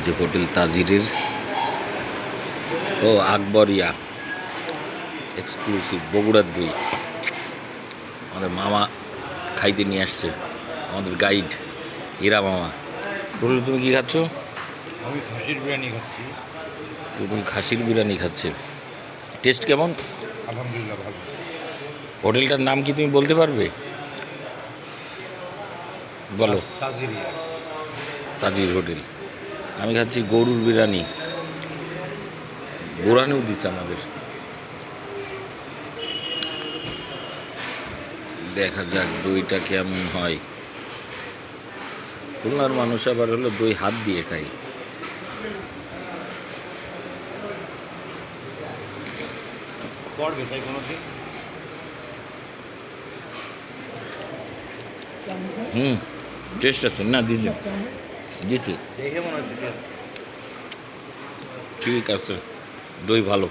যে হোটেল তাজিরের ও আকবরিয়া এক্সক্লুসিভ বগুড়ার দই আমাদের মামা খাইতে নিয়ে আসছে, আমাদের গাইড হীরা মামা। টুটুল তুমি কি খাচ্ছ? আমি খাসির বিরিয়ানি খাচ্ছি। টুটুল খাসির বিরিয়ানি খাচ্ছে। টেস্ট কেমন? আলহামদুলিল্লাহ ভালো। হোটেলটার নাম কি তুমি বলতে পারবে? বলো। তাজিরিয়া। তাজির হোটেল। আমি খাচ্ছি গরুর বিরিয়ানি, বোরানিও দিচ্ছে আমাদের। দেখা যাক দইটা কেমন হয়। খুলনার মানুষ আবার হলো দই হাত দিয়ে খাই। পড়বে তাই কোনো দিন? টেস্ট আছে না? দিয়েছে দিয়েছে দেখে মনে হচ্ছে ঠিক আছে, দই ভালো।